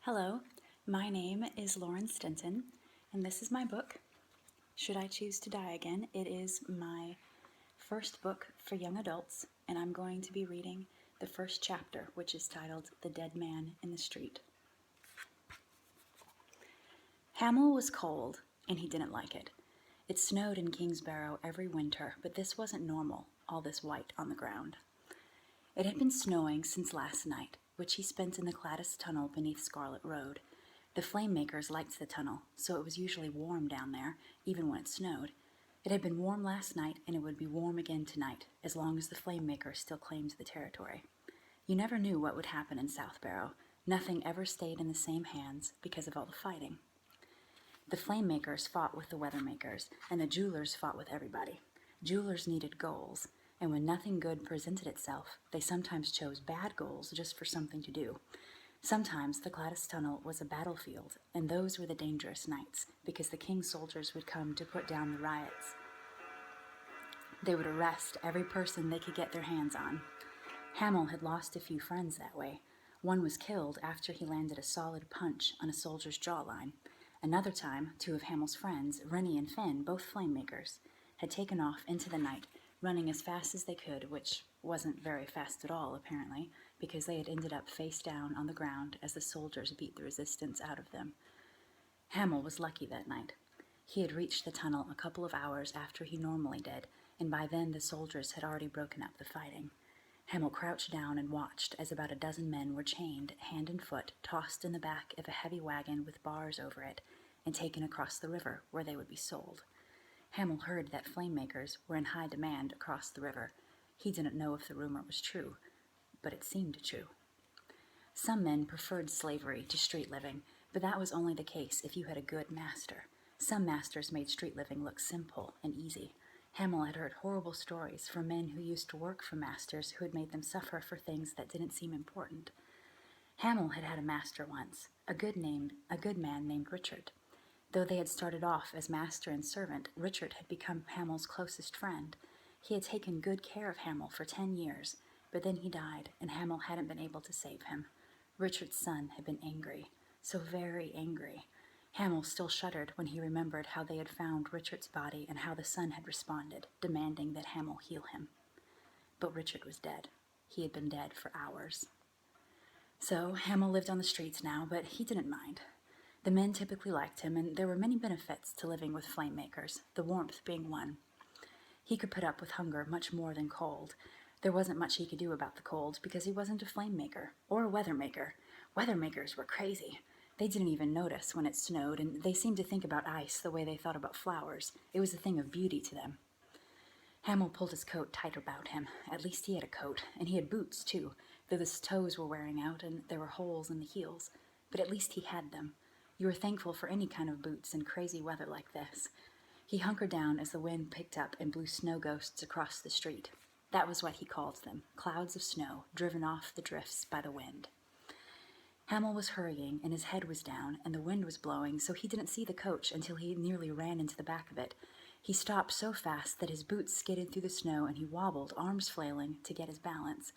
Hello, my name is Lauren Stinton, and this is my book, Should I Choose to Die Again? It is my first book for young adults, and I'm going to be reading the first chapter, which is titled The Dead Man in the Street. Hamel was cold, and he didn't like it. It snowed in Kingsbarrow every winter, but this wasn't normal, all this white on the ground. It had been snowing since last night, which he spent in the Gladys Tunnel beneath Scarlet Road. The flame makers liked the tunnel, so it was usually warm down there, even when it snowed. It had been warm last night, and it would be warm again tonight, as long as the flame makers still claimed the territory. You never knew what would happen in South Barrow. Nothing ever stayed in the same hands because of all the fighting. The flame makers fought with the weather makers, and the jewelers fought with everybody. Jewelers needed goals, and when nothing good presented itself, they sometimes chose bad goals just for something to do. Sometimes the Gladys Tunnel was a battlefield, and those were the dangerous nights, because the king's soldiers would come to put down the riots. They would arrest every person they could get their hands on. Hamel had lost a few friends that way. One was killed after he landed a solid punch on a soldier's jawline. Another time, two of Hamel's friends, Rennie and Finn, both flame makers, had taken off into the night, running as fast as they could, which wasn't very fast at all, apparently, because they had ended up face down on the ground as the soldiers beat the resistance out of them. Hamel was lucky that night. He had reached the tunnel a couple of hours after he normally did, and by then the soldiers had already broken up the fighting. Hamel crouched down and watched as about a dozen men were chained, hand and foot, tossed in the back of a heavy wagon with bars over it, and taken across the river where they would be sold. Hamel heard that flame makers were in high demand across the river. He didn't know if the rumor was true, but it seemed true. Some men preferred slavery to street living, but that was only the case if you had a good master. Some masters made street living look simple and easy. Hamel had heard horrible stories from men who used to work for masters who had made them suffer for things that didn't seem important. Hamel had had a master once, a good man named Richard. Though they had started off as master and servant, Richard had become Hamel's closest friend. He had taken good care of Hamel for 10 years, but then he died, and Hamel hadn't been able to save him. Richard's son had been angry, so very angry. Hamel still shuddered when he remembered how they had found Richard's body and how the son had responded, demanding that Hamel heal him. But Richard was dead. He had been dead for hours. So Hamel lived on the streets now, but he didn't mind. The men typically liked him, and there were many benefits to living with flame makers, the warmth being one. He could put up with hunger much more than cold. There wasn't much he could do about the cold because he wasn't a flame maker or a weather maker. Weather makers were crazy. They didn't even notice when it snowed, and they seemed to think about ice the way they thought about flowers. It was a thing of beauty to them. Hamel pulled his coat tight about him. At least he had a coat, and he had boots too, though his toes were wearing out and there were holes in the heels. But at least he had them. You were thankful for any kind of boots in crazy weather like this. He hunkered down as the wind picked up and blew snow ghosts across the street. That was what he called them, clouds of snow driven off the drifts by the wind. Hamel was hurrying, and his head was down, and the wind was blowing, so he didn't see the coach until he nearly ran into the back of it. He stopped so fast that his boots skidded through the snow, and he wobbled, arms flailing, to get his balance.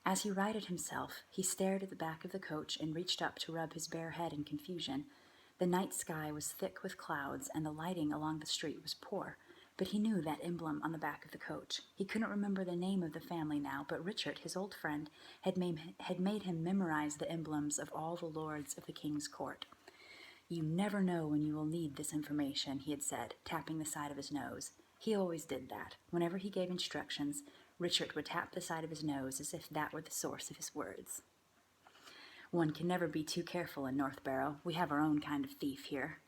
As he righted himself, he stared at the back of the coach and reached up to rub his bare head in confusion. The night sky was thick with clouds, and the lighting along the street was poor, but he knew that emblem on the back of the coach. He couldn't remember the name of the family now, but Richard, his old friend, had made him memorize the emblems of all the lords of the king's court. "You never know when you will need this information," he had said, tapping the side of his nose. He always did that. Whenever he gave instructions, Richard would tap the side of his nose as if that were the source of his words. One can never be too careful in North Barrow. We have our own kind of thief here.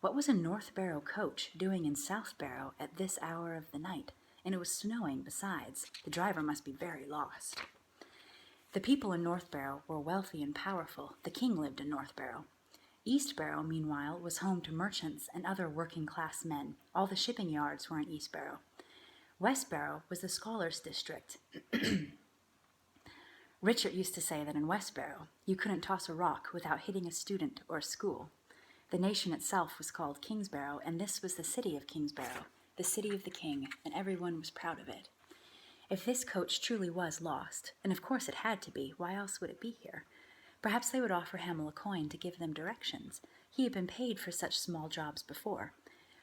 What was a North Barrow coach doing in South Barrow at this hour of the night? And it was snowing besides. The driver must be very lost. The people in North Barrow were wealthy and powerful. The king lived in North Barrow. East Barrow, meanwhile, was home to merchants and other working-class men. All the shipping yards were in East Barrow. West Barrow was the scholars' district. Richard used to say that in West Barrow, you couldn't toss a rock without hitting a student or a school. The nation itself was called Kingsbarrow, and this was the city of Kingsbarrow, the city of the king, and everyone was proud of it. If this coach truly was lost, and of course it had to be, why else would it be here? Perhaps they would offer Hamel a coin to give them directions. He had been paid for such small jobs before.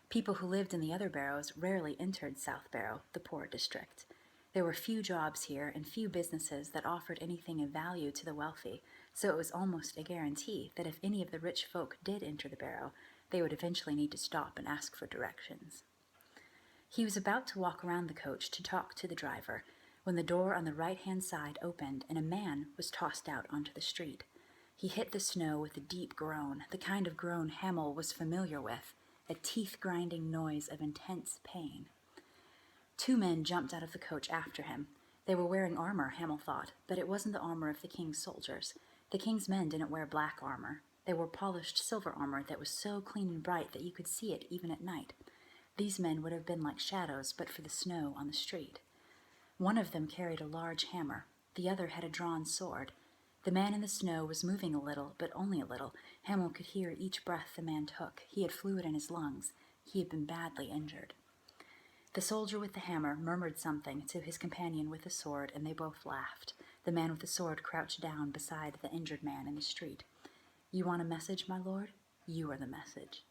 People who lived in the other barrows rarely entered South Barrow, the poor district. There were few jobs here and few businesses that offered anything of value to the wealthy, so it was almost a guarantee that if any of the rich folk did enter the barrow, they would eventually need to stop and ask for directions. He was about to walk around the coach to talk to the driver when the door on the right-hand side opened and a man was tossed out onto the street. He hit the snow with a deep groan, the kind of groan Hamel was familiar with, a teeth-grinding noise of intense pain. 2 men jumped out of the coach after him. They were wearing armor, Hamel thought, but it wasn't the armor of the king's soldiers. The king's men didn't wear black armor. They wore polished silver armor that was so clean and bright that you could see it even at night. These men would have been like shadows but for the snow on the street. One of them carried a large hammer. The other had a drawn sword. The man in the snow was moving a little, but only a little. Hamel could hear each breath the man took. He had fluid in his lungs. He had been badly injured. The soldier with the hammer murmured something to his companion with the sword, and they both laughed. The man with the sword crouched down beside the injured man in the street. "You want a message, my lord? You are the message."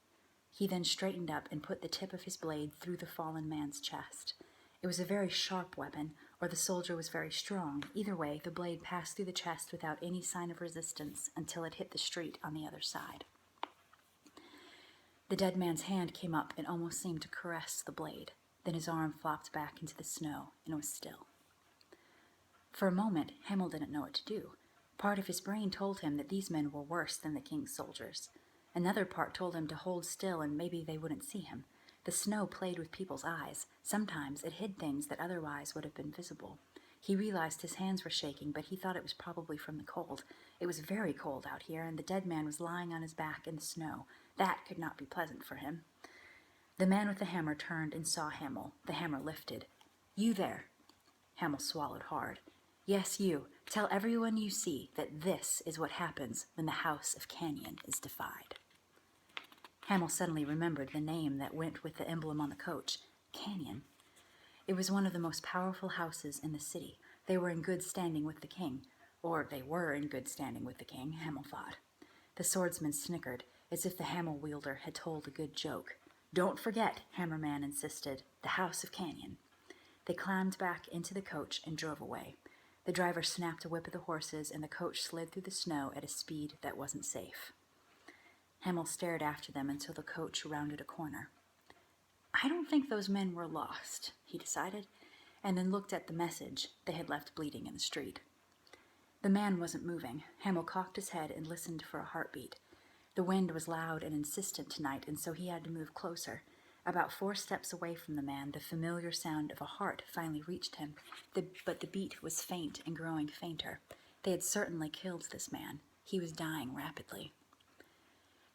He then straightened up and put the tip of his blade through the fallen man's chest. It was a very sharp weapon, or the soldier was very strong. Either way, the blade passed through the chest without any sign of resistance until it hit the street on the other side. The dead man's hand came up and almost seemed to caress the blade. Then his arm flopped back into the snow and was still. For a moment, Hamel didn't know what to do. Part of his brain told him that these men were worse than the king's soldiers. Another part told him to hold still and maybe they wouldn't see him. The snow played with people's eyes. Sometimes it hid things that otherwise would have been visible. He realized his hands were shaking, but he thought it was probably from the cold. It was very cold out here, and the dead man was lying on his back in the snow. That could not be pleasant for him. The man with the hammer turned and saw Hamel. The hammer lifted. "You there." Hamel swallowed hard. "Yes, you. Tell everyone you see that this is what happens when the house of Canyon is defied." Hamel suddenly remembered the name that went with the emblem on the coach, Canyon. It was one of the most powerful houses in the city. They were in good standing with the king. Or they were in good standing with the king, Hamel thought. The swordsman snickered, as if the hammer wielder had told a good joke. "Don't forget," Hammerman insisted, "the house of Canyon." They climbed back into the coach and drove away. The driver snapped a whip at the horses, and the coach slid through the snow at a speed that wasn't safe. Hamel stared after them until the coach rounded a corner. "I don't think those men were lost," he decided, and then looked at the message they had left bleeding in the street. The man wasn't moving. Hamel cocked his head and listened for a heartbeat. The wind was loud and insistent tonight, and so he had to move closer. About 4 steps away from the man, the familiar sound of a heart finally reached him, but the beat was faint and growing fainter. They had certainly killed this man. He was dying rapidly.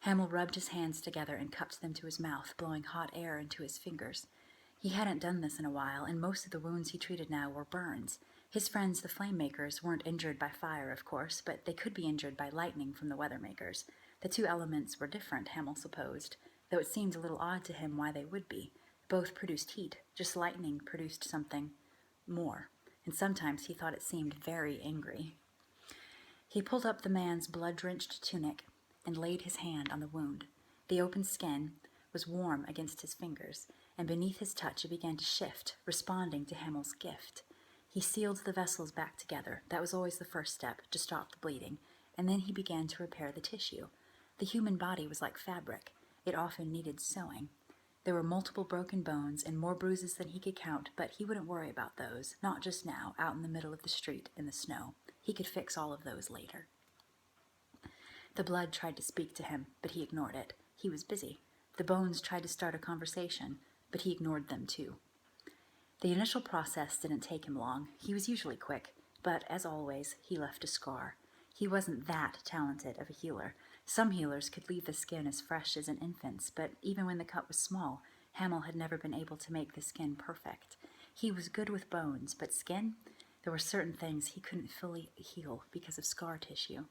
Hamel rubbed his hands together and cupped them to his mouth, blowing hot air into his fingers. He hadn't done this in a while, and most of the wounds he treated now were burns. His friends, the flame makers, weren't injured by fire, of course, but they could be injured by lightning from the weather makers. The 2 elements were different, Hamel supposed, though it seemed a little odd to him why they would be. Both produced heat, just lightning produced something more, and sometimes he thought it seemed very angry. He pulled up the man's blood-drenched tunic and laid his hand on the wound. The open skin was warm against his fingers, and beneath his touch it began to shift, responding to Hamel's gift. He sealed the vessels back together. That was always the first step, to stop the bleeding, and then he began to repair the tissue. The human body was like fabric. It often needed sewing. There were multiple broken bones and more bruises than he could count, but he wouldn't worry about those, not just now, out in the middle of the street in the snow. He could fix all of those later. The blood tried to speak to him, but he ignored it. He was busy. The bones tried to start a conversation, but he ignored them too. The initial process didn't take him long. He was usually quick, but as always, he left a scar. He wasn't that talented of a healer. Some healers could leave the skin as fresh as an infant's, but even when the cut was small, Hamel had never been able to make the skin perfect. He was good with bones, but skin? There were certain things he couldn't fully heal because of scar tissue.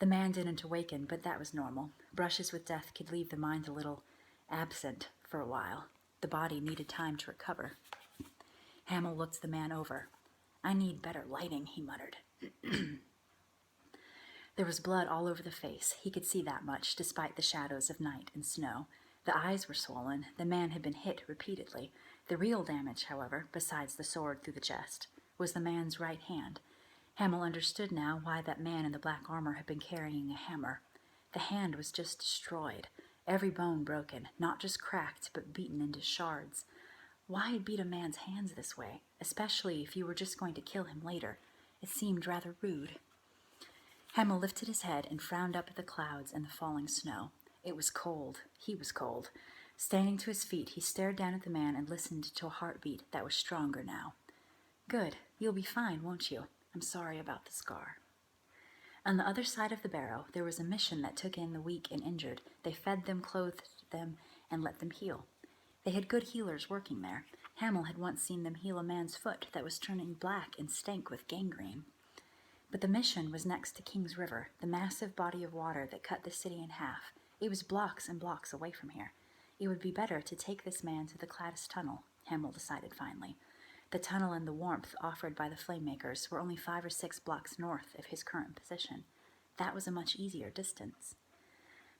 The man didn't awaken, but that was normal. Brushes with death could leave the mind a little absent for a while. The body needed time to recover. Hamel looked the man over. "I need better lighting," he muttered. There was blood all over the face. He could see that much, despite the shadows of night and snow. The eyes were swollen. The man had been hit repeatedly. The real damage, however, besides the sword through the chest, was the man's right hand. Hamel understood now why that man in the black armor had been carrying a hammer. The hand was just destroyed, every bone broken, not just cracked, but beaten into shards. Why beat a man's hands this way, especially if you were just going to kill him later? It seemed rather rude. Hamel lifted his head and frowned up at the clouds and the falling snow. It was cold. He was cold. Standing to his feet, he stared down at the man and listened to a heartbeat that was stronger now. "Good. You'll be fine, won't you? I'm sorry about the scar." On the other side of the barrow, there was a mission that took in the weak and injured. They fed them, clothed them, and let them heal. They had good healers working there. Hamel had once seen them heal a man's foot that was turning black and stank with gangrene. But the mission was next to King's River, the massive body of water that cut the city in half. It was blocks and blocks away from here. It would be better to take this man to the Cladis Tunnel, Hamel decided finally. The tunnel and the warmth offered by the Flamemakers were only 5 or 6 blocks north of his current position. That was a much easier distance.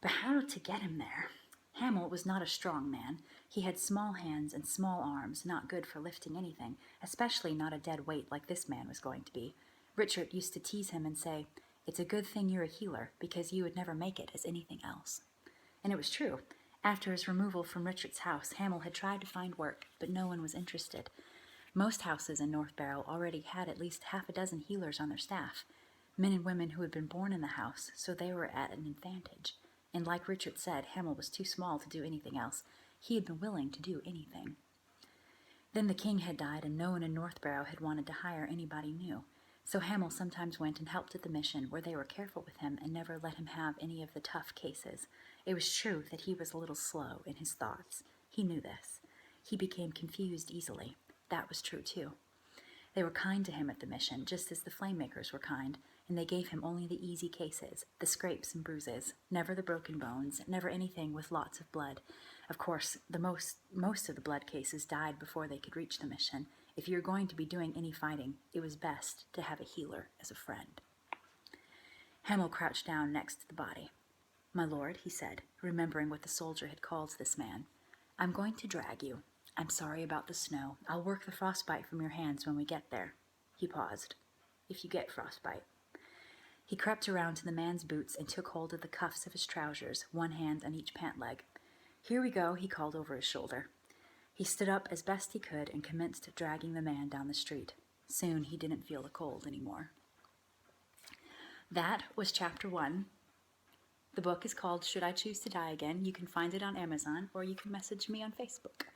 But how to get him there? Hamel was not a strong man. He had small hands and small arms, not good for lifting anything, especially not a dead weight like this man was going to be. Richard used to tease him and say, "It's a good thing you're a healer, because you would never make it as anything else." And it was true. After his removal from Richard's house, Hamel had tried to find work, but no one was interested. Most houses in North Barrow already had at least half a dozen healers on their staff, men and women who had been born in the house, so they were at an advantage. And like Richard said, Hamel was too small to do anything else. He had been willing to do anything. Then the king had died, and no one in North Barrow had wanted to hire anybody new. So Hamel sometimes went and helped at the mission, where they were careful with him and never let him have any of the tough cases. It was true that he was a little slow in his thoughts. He knew this. He became confused easily. That was true too. They were kind to him at the mission, just as the Flamemakers were kind, and they gave him only the easy cases, the scrapes and bruises, never the broken bones, never anything with lots of blood. Of course, most of the blood cases died before they could reach the mission. If you were going to be doing any fighting, it was best to have a healer as a friend. Hamel crouched down next to the body. "My lord," he said, remembering what the soldier had called this man, "I'm going to drag you. I'm sorry about the snow. I'll work the frostbite from your hands when we get there." He paused. "If you get frostbite." He crept around to the man's boots and took hold of the cuffs of his trousers, one hand on each pant leg. "Here we go," he called over his shoulder. He stood up as best he could and commenced dragging the man down the street. Soon he didn't feel the cold anymore. That was chapter 1. The book is called Should I Choose to Die Again? You can find it on Amazon, or you can message me on Facebook.